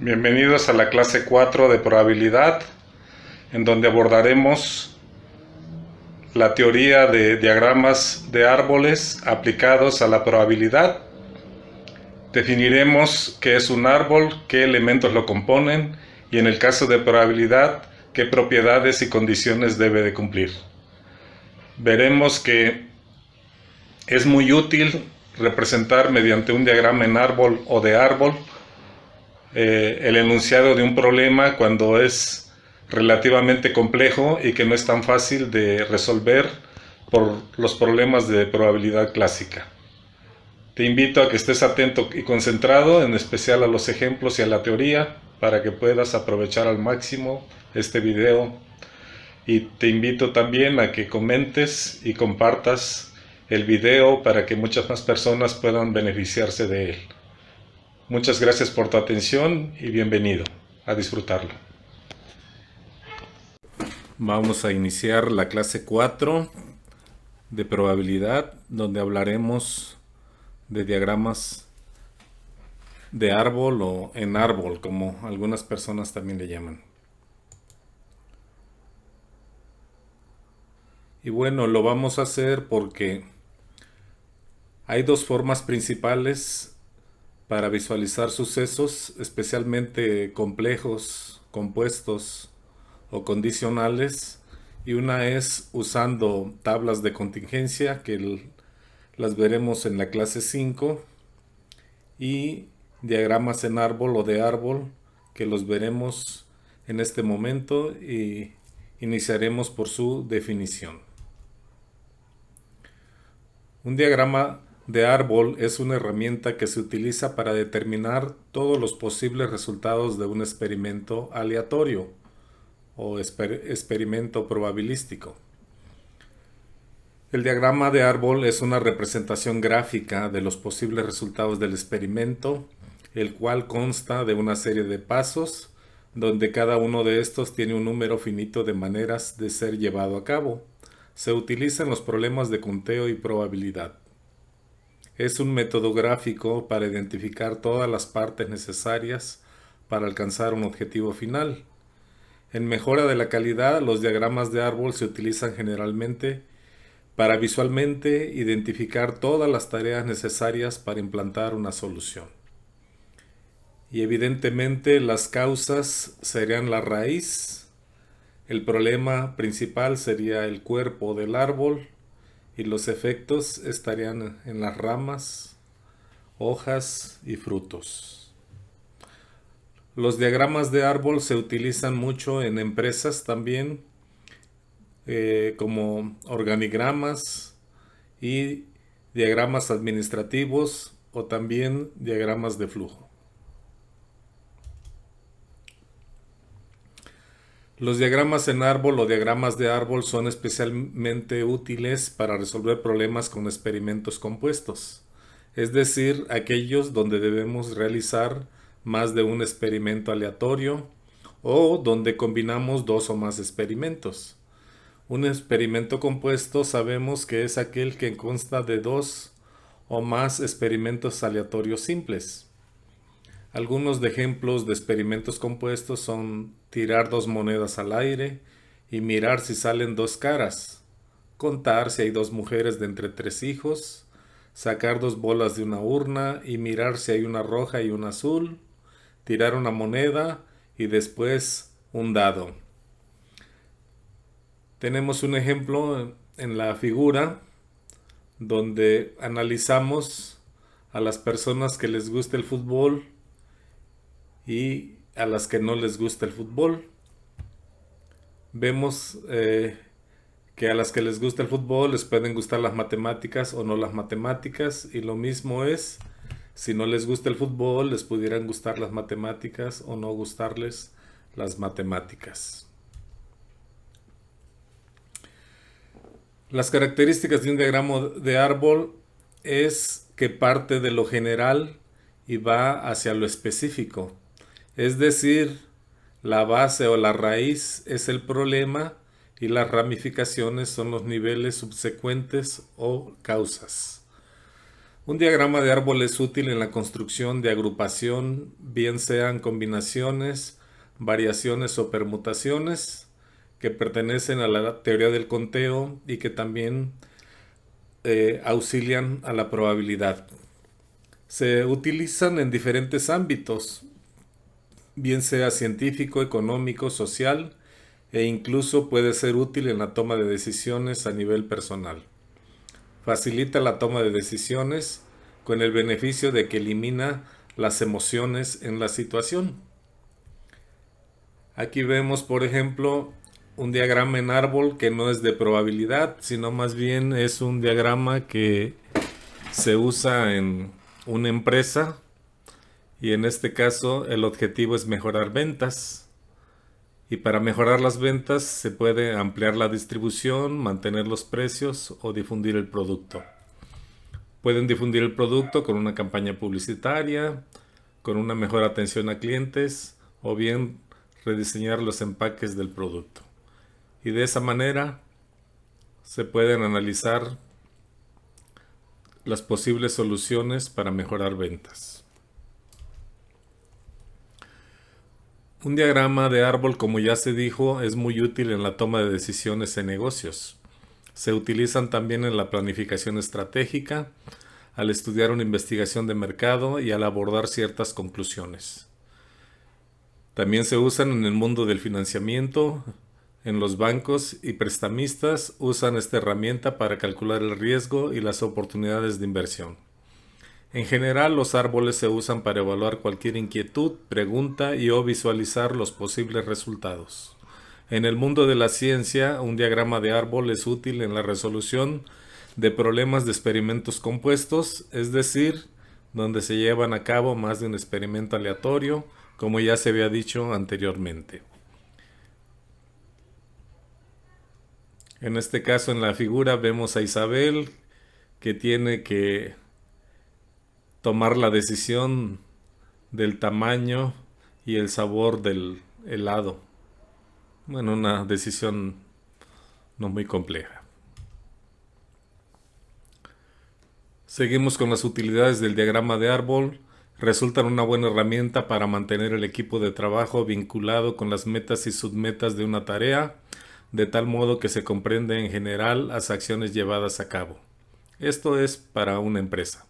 Bienvenidos a la clase 4 de probabilidad, en donde abordaremos la teoría de diagramas de árboles aplicados a la probabilidad. Definiremos qué es un árbol, qué elementos lo componen y en el caso de probabilidad, qué propiedades y condiciones debe de cumplir. Veremos que es muy útil representar mediante un diagrama en árbol o de árbol el enunciado de un problema cuando es relativamente complejo y que no es tan fácil de resolver por los problemas de probabilidad clásica. Te invito a que estés atento y concentrado, en especial a los ejemplos y a la teoría, para que puedas aprovechar al máximo este video. Y te invito también a que comentes y compartas el video para que muchas más personas puedan beneficiarse de él. Muchas gracias por tu atención y bienvenido. A disfrutarlo. Vamos a iniciar la clase 4 de probabilidad, donde hablaremos de diagramas de árbol o en árbol, como algunas personas también le llaman. Y bueno, lo vamos a hacer porque hay dos formas principales para visualizar sucesos, especialmente complejos, compuestos o condicionales, y una es usando tablas de contingencia, que las veremos en la clase 5, y diagramas en árbol o de árbol, que los veremos en este momento y iniciaremos por su definición. Un diagrama de árbol es una herramienta que se utiliza para determinar todos los posibles resultados de un experimento aleatorio o experimento probabilístico. El diagrama de árbol es una representación gráfica de los posibles resultados del experimento, el cual consta de una serie de pasos, donde cada uno de estos tiene un número finito de maneras de ser llevado a cabo. Se utiliza en los problemas de conteo y probabilidad. Es un método gráfico para identificar todas las partes necesarias para alcanzar un objetivo final. En mejora de la calidad, los diagramas de árbol se utilizan generalmente para visualmente identificar todas las tareas necesarias para implantar una solución. Y evidentemente las causas serían la raíz, el problema principal sería el cuerpo del árbol y los efectos estarían en las ramas, hojas y frutos. Los diagramas de árbol se utilizan mucho en empresas también, como organigramas y diagramas administrativos o también diagramas de flujo. Los diagramas en árbol o diagramas de árbol son especialmente útiles para resolver problemas con experimentos compuestos, es decir, aquellos donde debemos realizar más de un experimento aleatorio o donde combinamos dos o más experimentos. Un experimento compuesto sabemos que es aquel que consta de dos o más experimentos aleatorios simples. Algunos de ejemplos de experimentos compuestos son tirar dos monedas al aire y mirar si salen dos caras, contar si hay dos mujeres de entre 3 hijos, sacar dos bolas de una urna y mirar si hay una roja y una azul, tirar una moneda y después un dado. Tenemos un ejemplo en la figura donde analizamos a las personas que les gusta el fútbol y a las que no les gusta el fútbol. Vemos que a las que les gusta el fútbol les pueden gustar las matemáticas o no las matemáticas, y lo mismo es, si no les gusta el fútbol, les pudieran gustar las matemáticas o no gustarles las matemáticas. Las características de un diagrama de árbol es que parte de lo general y va hacia lo específico. Es decir, la base o la raíz es el problema y las ramificaciones son los niveles subsecuentes o causas. Un diagrama de árbol es útil en la construcción de agrupación, bien sean combinaciones, variaciones o permutaciones que pertenecen a la teoría del conteo y que también auxilian a la probabilidad. Se utilizan en diferentes ámbitos, bien sea científico, económico, social, e incluso puede ser útil en la toma de decisiones a nivel personal. Facilita la toma de decisiones con el beneficio de que elimina las emociones en la situación. Aquí vemos, por ejemplo, un diagrama en árbol que no es de probabilidad, sino más bien es un diagrama que se usa en una empresa y en este caso el objetivo es mejorar ventas. Y para mejorar las ventas se puede ampliar la distribución, mantener los precios o difundir el producto. Pueden difundir el producto con una campaña publicitaria, con una mejor atención a clientes o bien rediseñar los empaques del producto. Y de esa manera se pueden analizar las posibles soluciones para mejorar ventas. Un diagrama de árbol, como ya se dijo, es muy útil en la toma de decisiones en negocios. Se utilizan también en la planificación estratégica, al estudiar una investigación de mercado y al abordar ciertas conclusiones. También se usan en el mundo del financiamiento, en los bancos y prestamistas usan esta herramienta para calcular el riesgo y las oportunidades de inversión. En general, los árboles se usan para evaluar cualquier inquietud, pregunta y o visualizar los posibles resultados. En el mundo de la ciencia, un diagrama de árbol es útil en la resolución de problemas de experimentos compuestos, es decir, donde se llevan a cabo más de un experimento aleatorio, como ya se había dicho anteriormente. En este caso, en la figura vemos a Isabel, que tiene que tomar la decisión del tamaño y el sabor del helado. Bueno, una decisión no muy compleja. Seguimos con las utilidades del diagrama de árbol. Resultan una buena herramienta para mantener el equipo de trabajo vinculado con las metas y submetas de una tarea, de tal modo que se comprende en general las acciones llevadas a cabo. Esto es para una empresa.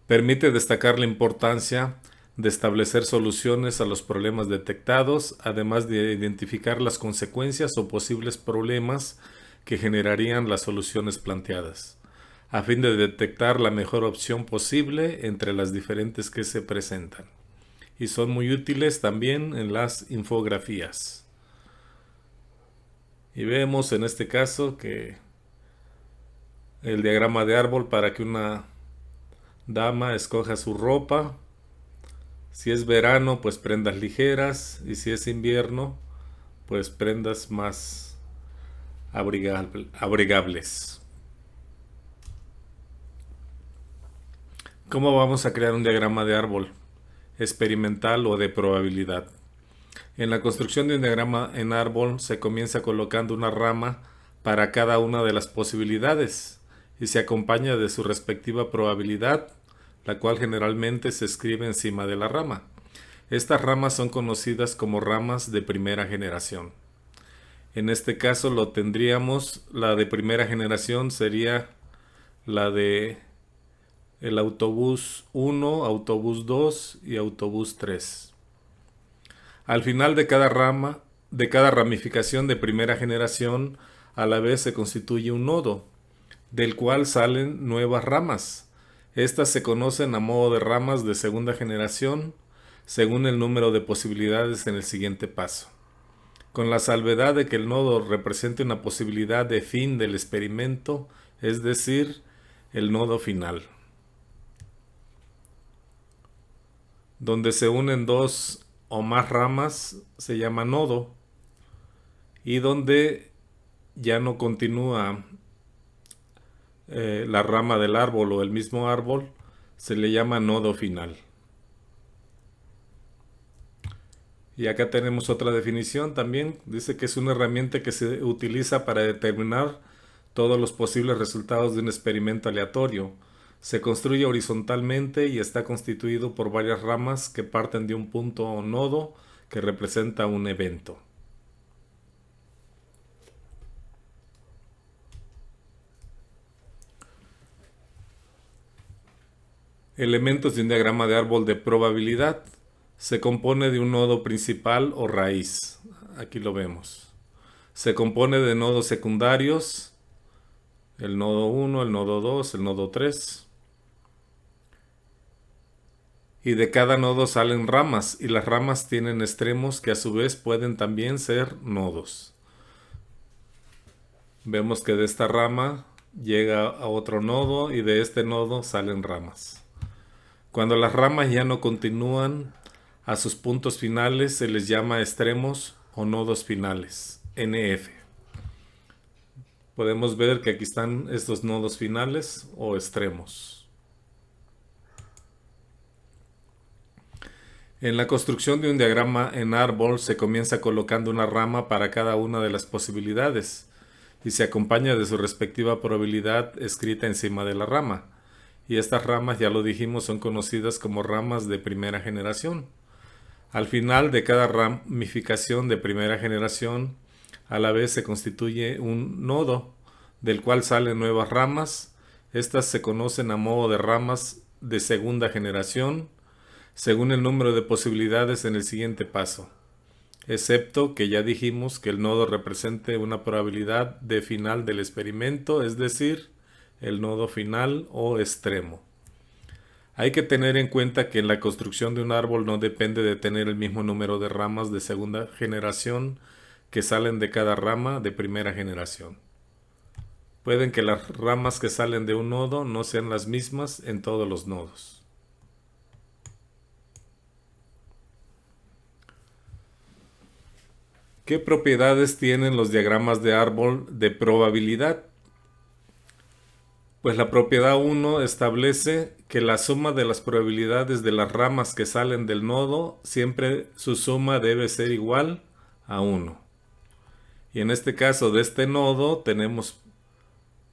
Permite destacar la importancia de establecer soluciones a los problemas detectados, además de identificar las consecuencias o posibles problemas que generarían las soluciones planteadas, a fin de detectar la mejor opción posible entre las diferentes que se presentan. Y son muy útiles también en las infografías. Y vemos en este caso que el diagrama de árbol para que una dama escoja su ropa. Si es verano, pues prendas ligeras, y si es invierno, pues prendas más abrigables. ¿Cómo vamos a crear un diagrama de árbol experimental o de probabilidad? En la construcción de un diagrama en árbol se comienza colocando una rama para cada una de las posibilidades y se acompaña de su respectiva probabilidad, la cual generalmente se escribe encima de la rama. Estas ramas son conocidas como ramas de primera generación. En este caso lo tendríamos, la de primera generación sería la de el autobús 1, autobús 2 y autobús 3. Al final de cada ramificación de primera generación, a la vez se constituye un nodo, del cual salen nuevas ramas. Estas se conocen a modo de ramas de segunda generación, según el número de posibilidades en el siguiente paso, con la salvedad de que el nodo represente una posibilidad de fin del experimento, es decir, el nodo final. Donde se unen dos o más ramas se llama nodo, y donde ya no continúa la rama del árbol o el mismo árbol, se le llama nodo final. Y acá tenemos otra definición también. Dice que es una herramienta que se utiliza para determinar todos los posibles resultados de un experimento aleatorio, Se construye horizontalmente y está constituido por varias ramas que parten de un punto o nodo que representa un evento. Elementos de un diagrama de árbol de probabilidad. Se compone de un nodo principal o raíz. Aquí lo vemos. Se compone de nodos secundarios. El nodo 1, el nodo 2, el nodo 3. Y de cada nodo salen ramas, y las ramas tienen extremos que a su vez pueden también ser nodos. Vemos que de esta rama llega a otro nodo y de este nodo salen ramas. Cuando las ramas ya no continúan a sus puntos finales, se les llama extremos o nodos finales, NF. Podemos ver que aquí están estos nodos finales o extremos. En la construcción de un diagrama en árbol se comienza colocando una rama para cada una de las posibilidades y se acompaña de su respectiva probabilidad escrita encima de la rama. Y estas ramas, ya lo dijimos, son conocidas como ramas de primera generación. Al final de cada ramificación de primera generación, a la vez se constituye un nodo, del cual salen nuevas ramas. Estas se conocen a modo de ramas de segunda generación, según el número de posibilidades en el siguiente paso, excepto que ya dijimos que el nodo represente una probabilidad de final del experimento, es decir, el nodo final o extremo. Hay que tener en cuenta que en la construcción de un árbol no depende de tener el mismo número de ramas de segunda generación que salen de cada rama de primera generación. Pueden que las ramas que salen de un nodo no sean las mismas en todos los nodos. ¿Qué propiedades tienen los diagramas de árbol de probabilidad? Pues la propiedad 1 establece que la suma de las probabilidades de las ramas que salen del nodo, siempre su suma debe ser igual a 1. Y en este caso de este nodo tenemos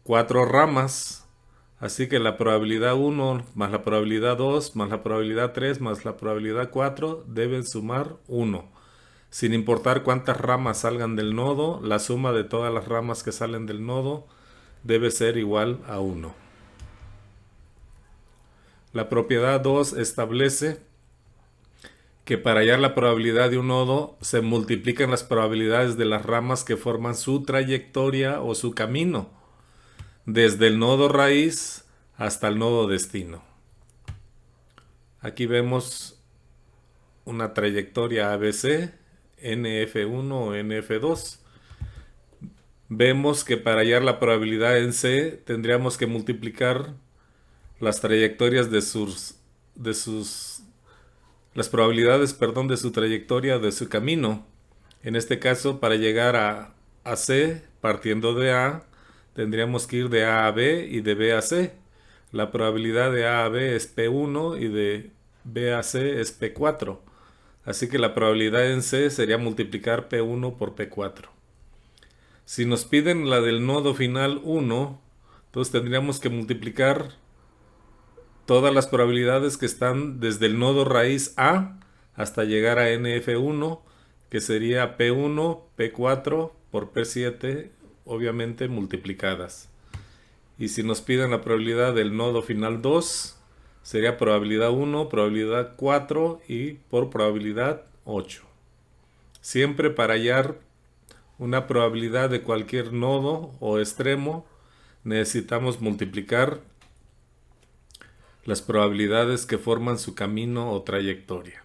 4 ramas, así que la probabilidad 1 más la probabilidad 2 más la probabilidad 3 más la probabilidad 4 deben sumar 1. Sin importar cuántas ramas salgan del nodo, la suma de todas las ramas que salen del nodo debe ser igual a 1. La propiedad 2 establece que para hallar la probabilidad de un nodo se multiplican las probabilidades de las ramas que forman su trayectoria o su camino, desde el nodo raíz hasta el nodo destino. Aquí vemos una trayectoria ABC, NF1 o NF2. Vemos que para hallar la probabilidad en C tendríamos que multiplicar las trayectorias las probabilidades, de su trayectoria, de su camino. En este caso, para llegar a C, partiendo de A, tendríamos que ir de A a B y de B a C. La probabilidad de A a B es P1 y de B a C es P4. Así que la probabilidad en C sería multiplicar P1 por P4. Si nos piden la del nodo final 1, entonces tendríamos que multiplicar todas las probabilidades que están desde el nodo raíz A hasta llegar a NF1, que sería P1, P4 por P7, obviamente multiplicadas. Y si nos piden la probabilidad del nodo final 2, sería probabilidad 1, probabilidad 4 y por probabilidad 8. Siempre para hallar una probabilidad de cualquier nodo o extremo, necesitamos multiplicar las probabilidades que forman su camino o trayectoria.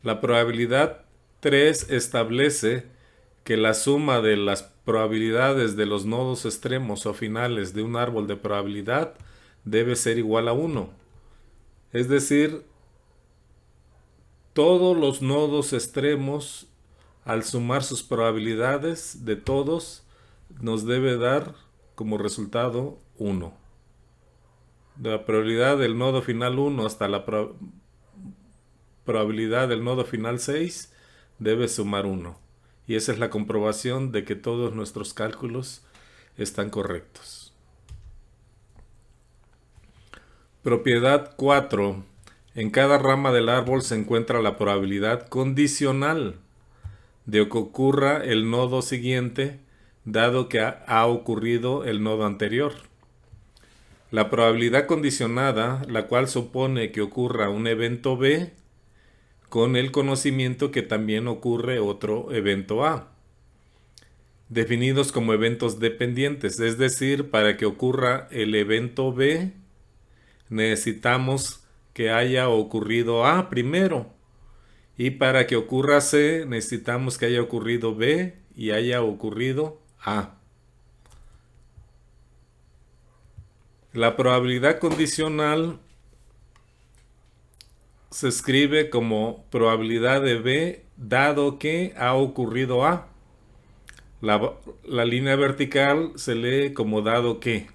La probabilidad 3 establece que la suma de las probabilidades de los nodos extremos o finales de un árbol de probabilidad debe ser igual a 1. Es decir, todos los nodos extremos, al sumar sus probabilidades de todos, nos debe dar como resultado 1. De la probabilidad del nodo final 1 hasta la probabilidad del nodo final 6 debe sumar 1. Y esa es la comprobación de que todos nuestros cálculos están correctos. Propiedad 4. En cada rama del árbol se encuentra la probabilidad condicional de que ocurra el nodo siguiente, dado que ha ocurrido el nodo anterior. La probabilidad condicionada, la cual supone que ocurra un evento B, con el conocimiento que también ocurre otro evento A, definidos como eventos dependientes. Es decir, para que ocurra el evento B, necesitamos que haya ocurrido A primero. Y para que ocurra C, necesitamos que haya ocurrido B y haya ocurrido A. La probabilidad condicional se escribe como probabilidad de B dado que ha ocurrido A. La línea vertical se lee como dado que.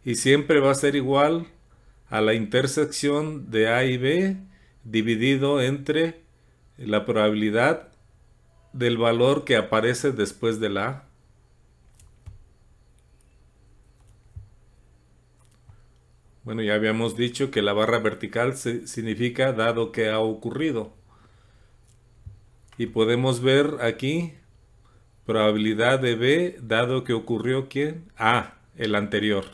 Y siempre va a ser igual a la intersección de A y B dividido entre la probabilidad del valor que aparece después de la A. Bueno, ya habíamos dicho que la barra vertical significa dado que ha ocurrido. Y podemos ver aquí probabilidad de B dado que ocurrió ¿quién? A, el anterior.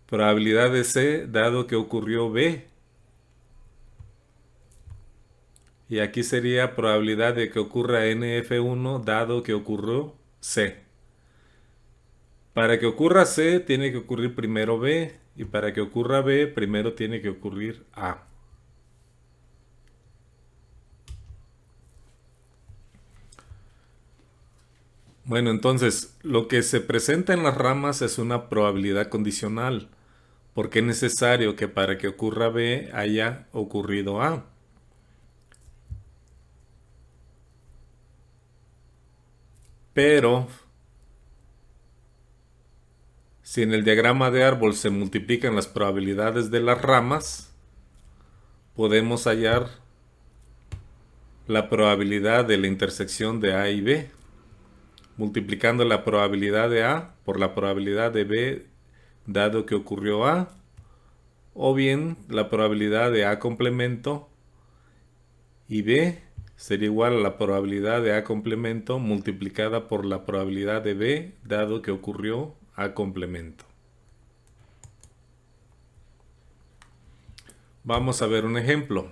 Probabilidad de C dado que ocurrió B. Y aquí sería probabilidad de que ocurra NF1 dado que ocurrió C. Para que ocurra C tiene que ocurrir primero B y para que ocurra B primero tiene que ocurrir A. Bueno, entonces lo que se presenta en las ramas es una probabilidad condicional, porque es necesario que para que ocurra B haya ocurrido A. Pero si en el diagrama de árbol se multiplican las probabilidades de las ramas, podemos hallar la probabilidad de la intersección de A y B, multiplicando la probabilidad de A por la probabilidad de B dado que ocurrió A, o bien la probabilidad de A complemento y B sería igual a la probabilidad de A complemento multiplicada por la probabilidad de B dado que ocurrió A complemento. Vamos a ver un ejemplo.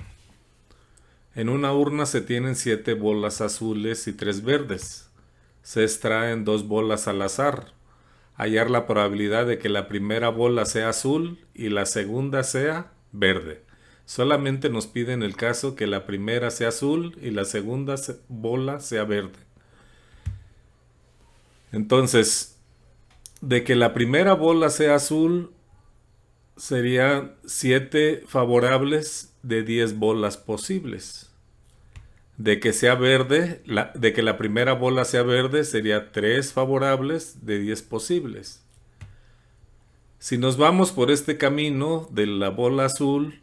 En una urna se tienen 7 bolas azules y 3 verdes. Se extraen 2 bolas al azar. Hallar la probabilidad de que la primera bola sea azul y la segunda sea verde. Solamente nos piden el caso que la primera sea azul y la segunda bola sea verde. Entonces, de que la primera bola sea azul, serían 7 favorables de 10 bolas posibles. De que sea verde, de que la primera bola sea verde, sería 3 favorables de 10 posibles. Si nos vamos por este camino de la bola azul,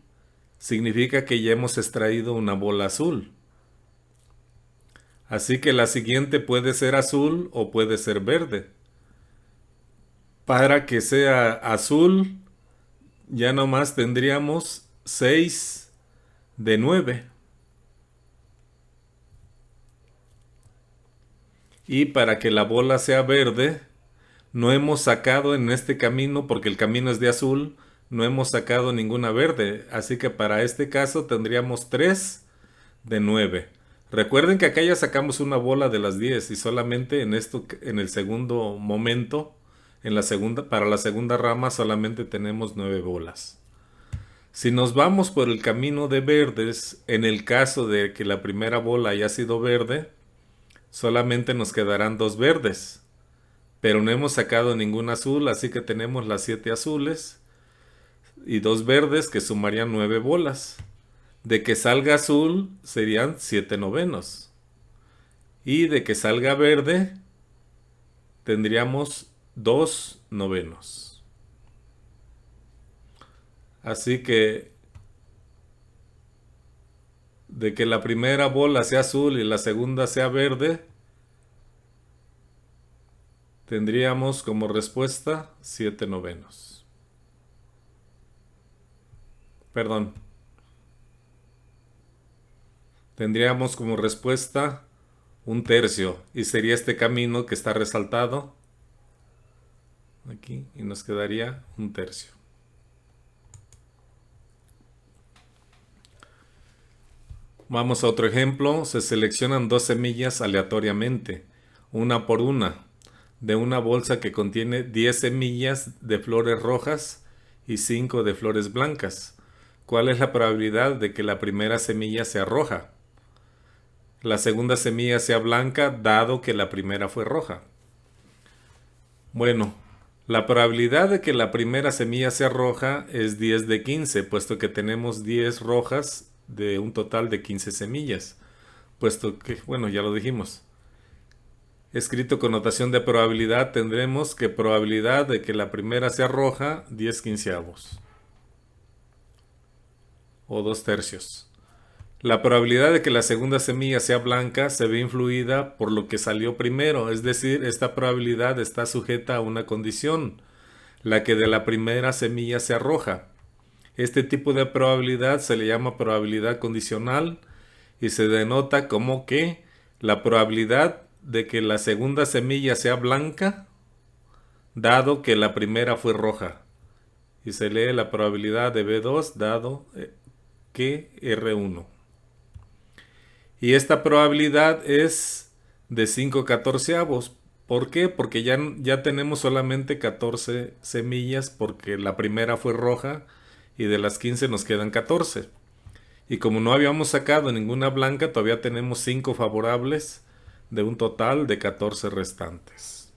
significa que ya hemos extraído una bola azul. Así que la siguiente puede ser azul o puede ser verde. Para que sea azul, ya nomás tendríamos 6 de 9. Y para que la bola sea verde, no hemos sacado en este camino, porque el camino es de azul, no hemos sacado ninguna verde. Así que para este caso tendríamos 3 de 9. Recuerden que acá ya sacamos una bola de las 10 y solamente en el segundo momento, para la segunda rama solamente tenemos 9 bolas. Si nos vamos por el camino de verdes, en el caso de que la primera bola haya sido verde, solamente nos quedarán 2 verdes. Pero no hemos sacado ningún azul, así que tenemos las 7 azules y 2 verdes que sumarían 9 bolas. De que salga azul serían 7 novenos. Y de que salga verde tendríamos 2 novenos. Así que de que la primera bola sea azul y la segunda sea verde, tendríamos como respuesta 7 novenos. Perdón. Tendríamos como respuesta un tercio. Y sería este camino que está resaltado aquí. Y nos quedaría un tercio. Vamos a otro ejemplo. Se seleccionan 2 semillas aleatoriamente, una por una, de una bolsa que contiene 10 semillas de flores rojas y 5 de flores blancas. ¿Cuál es la probabilidad de que la primera semilla sea roja? La segunda semilla sea blanca, dado que la primera fue roja. Bueno, la probabilidad de que la primera semilla sea roja es 10 de 15, puesto que tenemos 10 rojas de un total de 15 semillas. Puesto que, bueno, ya lo dijimos. Escrito con notación de probabilidad, tendremos que probabilidad de que la primera sea roja, 10 quinceavos. O 2 tercios. La probabilidad de que la segunda semilla sea blanca se ve influida por lo que salió primero, es decir, esta probabilidad está sujeta a una condición, la que de la primera semilla sea roja. Este tipo de probabilidad se le llama probabilidad condicional y se denota como que la probabilidad de que la segunda semilla sea blanca, dado que la primera fue roja. Y se lee la probabilidad de B2 dado que R1. Y esta probabilidad es de 5 catorceavos. ¿Por qué? Porque ya tenemos solamente 14 semillas porque la primera fue roja y de las 15 nos quedan 14. Y como no habíamos sacado ninguna blanca, todavía tenemos 5 favorables de un total de 14 restantes.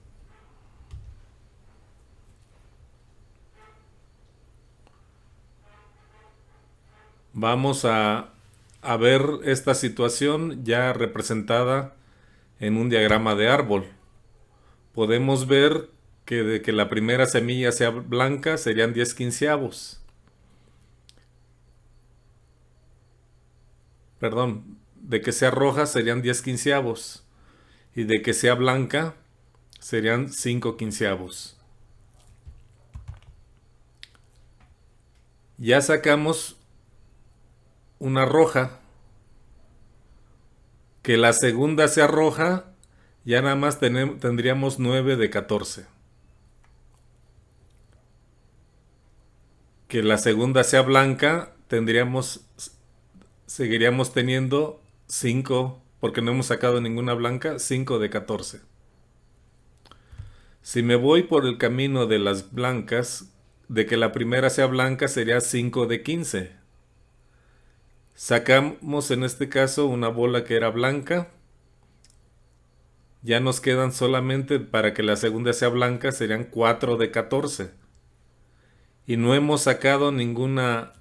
Vamos a ver esta situación ya representada en un diagrama de árbol. Podemos ver que de que la primera semilla sea blanca serían 10 quinceavos. Perdón, de que sea roja serían 10 quinceavos. Y de que sea blanca serían 5 quinceavos. Ya sacamos una roja. Que la segunda sea roja, ya nada más tendríamos 9 de 14. Que la segunda sea blanca, seguiríamos teniendo 5, porque no hemos sacado ninguna blanca, 5 de 14. Si me voy por el camino de las blancas, de que la primera sea blanca sería 5 de 15. Sacamos en este caso una bola que era blanca. Ya nos quedan solamente para que la segunda sea blanca serían 4 de 14. Y no hemos sacado ninguna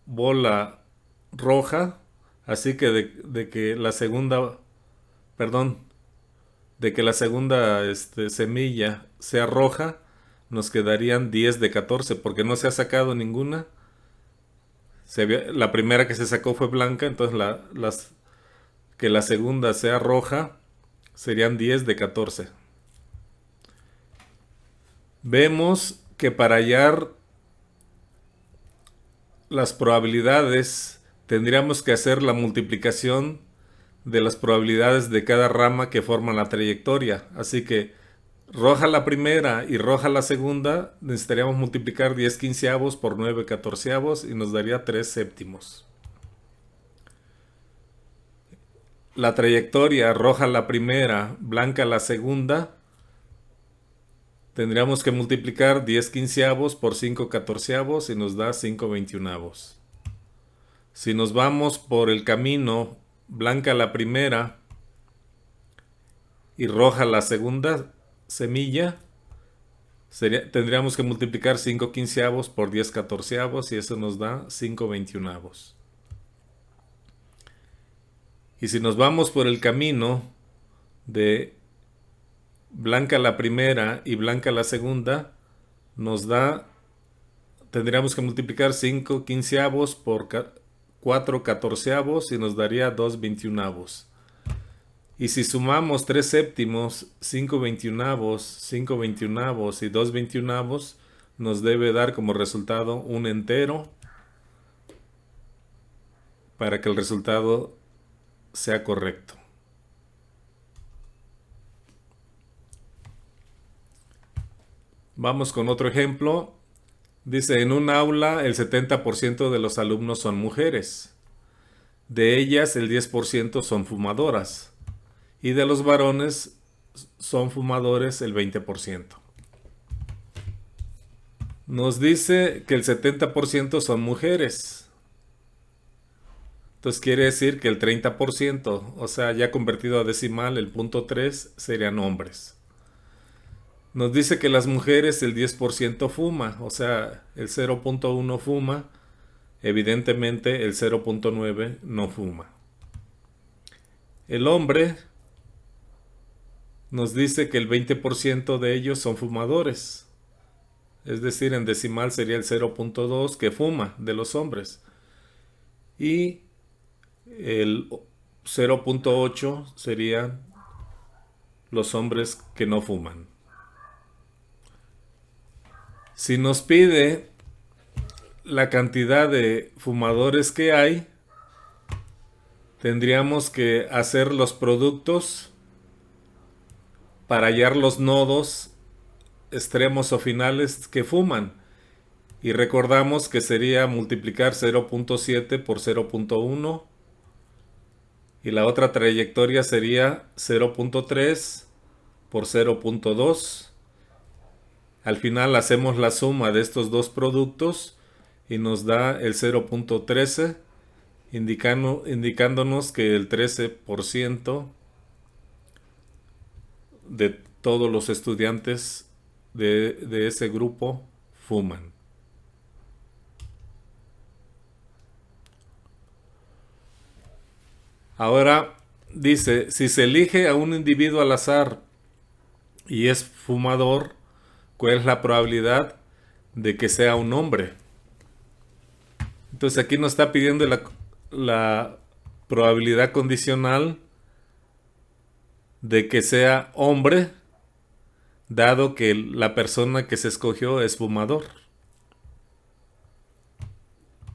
bola roja. Así que de que la segunda, perdón, de que la segunda semilla sea roja, nos quedarían 10 de 14 porque no se ha sacado ninguna. La primera que se sacó fue blanca, entonces que la segunda sea roja serían 10 de 14. Vemos que para hallar las probabilidades tendríamos que hacer la multiplicación de las probabilidades de cada rama que forman la trayectoria. Así que roja la primera y roja la segunda, necesitaríamos multiplicar 10 quinceavos por 9 catorceavos y nos daría 3 séptimos. La trayectoria roja la primera, blanca la segunda, tendríamos que multiplicar 10 quinceavos por 5 catorceavos y nos da 5 veintiunavos. Si nos vamos por el camino blanca la primera y roja la segunda semilla, tendríamos que multiplicar 5 quinceavos por 10 catorceavos y eso nos da 5 veintiunavos. Y si nos vamos por el camino de blanca la primera y blanca la segunda, tendríamos que multiplicar 5 quinceavos por 4 catorceavos y nos daría 2 veintiunavos. Y si sumamos 3 séptimos, 5 veintiunavos y 2 veintiunavos, nos debe dar como resultado un entero para que el resultado sea correcto. Vamos con otro ejemplo. Dice, en un aula el 70% de los alumnos son mujeres. De ellas el 10% son fumadoras. Y de los varones son fumadores el 20%. Nos dice que el 70% son mujeres. Entonces quiere decir que el 30%, o sea, ya convertido a decimal, el 0.3 serían hombres. Nos dice que las mujeres el 10% fuma, o sea, el 0.1 fuma, evidentemente el 0.9 no fuma. El hombre nos dice que el 20% de ellos son fumadores, es decir, en decimal sería el 0.2 que fuma de los hombres. Y el 0.8 serían los hombres que no fuman. Si nos pide la cantidad de fumadores que hay, tendríamos que hacer los productos para hallar los nodos extremos o finales que fuman. Y recordamos que sería multiplicar 0.7 por 0.1. Y la otra trayectoria sería 0.3 por 0.2. Al final hacemos la suma de estos dos productos y nos da el 0.13, indicándonos que el 13% de todos los estudiantes de ese grupo fuman. Ahora dice, si se elige a un individuo al azar y es fumador, ¿cuál es la probabilidad de que sea un hombre? Entonces aquí nos está pidiendo la probabilidad condicional de que sea hombre, dado que la persona que se escogió es fumador.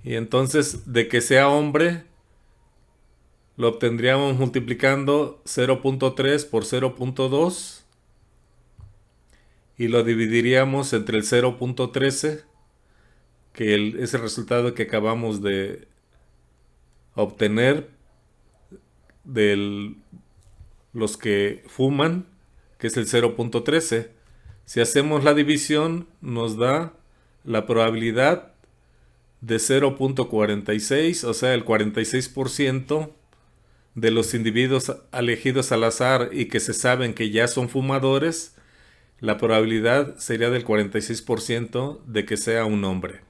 Y entonces de que sea hombre, lo obtendríamos multiplicando 0.3 por 0.2 y lo dividiríamos entre el 0.13, que es el resultado que acabamos de obtener de los que fuman, que es el 0.13. Si hacemos la división, nos da la probabilidad de 0.46, o sea, el 46% de los individuos elegidos al azar y que se saben que ya son fumadores, la probabilidad sería del 46% de que sea un hombre.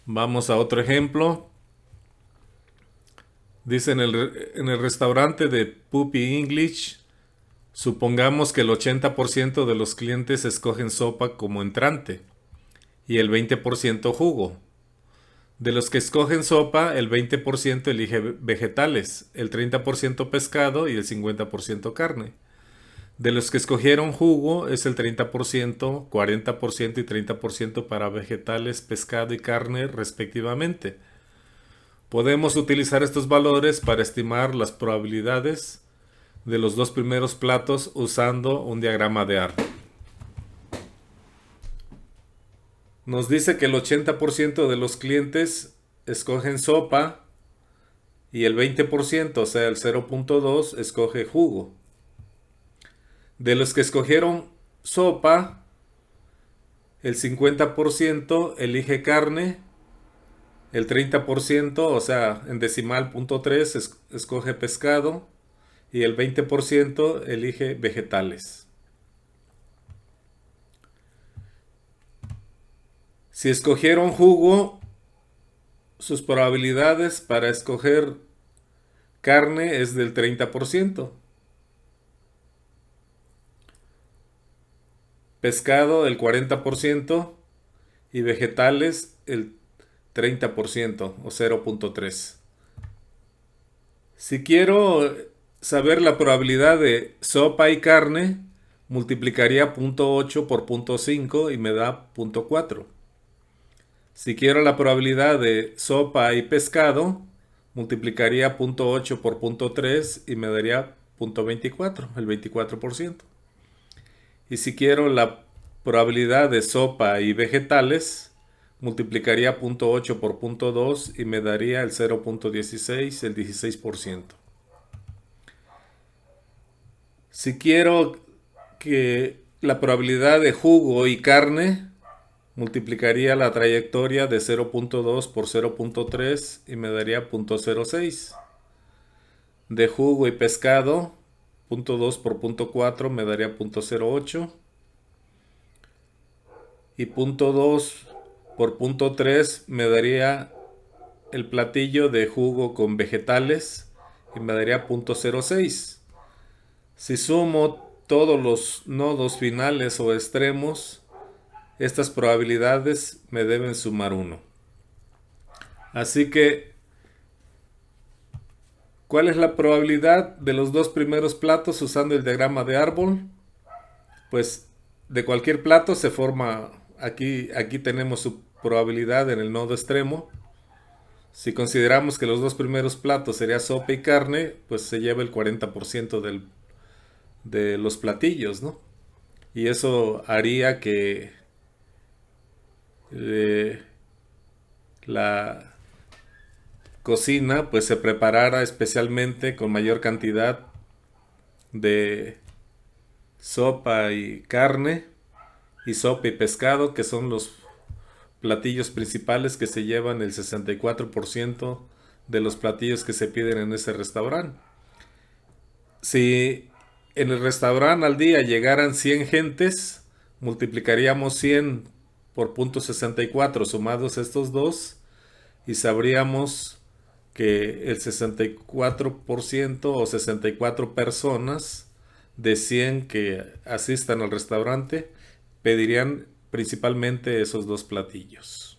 Vamos a otro ejemplo. Dice en el restaurante de Puppy English, supongamos que el 80% de los clientes escogen sopa como entrante y el 20% jugo. De los que escogen sopa, el 20% elige vegetales, el 30% pescado y el 50% carne. De los que escogieron jugo es el 30%, 40% y 30% para vegetales, pescado y carne respectivamente. Podemos utilizar estos valores para estimar las probabilidades de los dos primeros platos usando un diagrama de árbol. Nos dice que el 80% de los clientes escogen sopa y el 20%, o sea el 0.2, escoge jugo. De los que escogieron sopa, el 50% elige carne, el 30%, o sea en decimal 0.3, escoge pescado y el 20% elige vegetales. Si escogieron jugo, sus probabilidades para escoger carne es del 30%. Pescado el 40% y vegetales el 30% o 0.3. Si quiero saber la probabilidad de sopa y carne, multiplicaría 0.8 por 0.5 y me da 0.4. Si quiero la probabilidad de sopa y pescado, multiplicaría 0.8 por 0.3 y me daría 0.24, el 24%. Y si quiero la probabilidad de sopa y vegetales, multiplicaría 0.8 por 0.2 y me daría el 0.16, el 16%. Si quiero que la probabilidad de jugo y carne, multiplicaría la trayectoria de 0.2 por 0.3 y me daría 0.06. De jugo y pescado, 0.2 por 0.4 me daría 0.08. Y 0.2 por 0.3 me daría el platillo de jugo con vegetales y me daría 0.06. Si sumo todos los nodos finales o extremos, estas probabilidades me deben sumar 1. Así que, ¿cuál es la probabilidad de los dos primeros platos usando el diagrama de árbol? Pues de cualquier plato se forma, aquí tenemos su probabilidad en el nodo extremo. Si consideramos que los dos primeros platos sería sopa y carne, pues se lleva el 40% de los platillos, ¿no? Y eso haría que la cocina pues se preparara especialmente con mayor cantidad de sopa y carne y sopa y pescado, que son los platillos principales que se llevan el 64% de los platillos que se piden en ese restaurante. Si en el restaurante al día llegaran 100 gentes, multiplicaríamos 100 por 0.64 sumados estos dos y sabríamos que el 64% o 64 personas de 100 que asistan al restaurante pedirían principalmente esos dos platillos.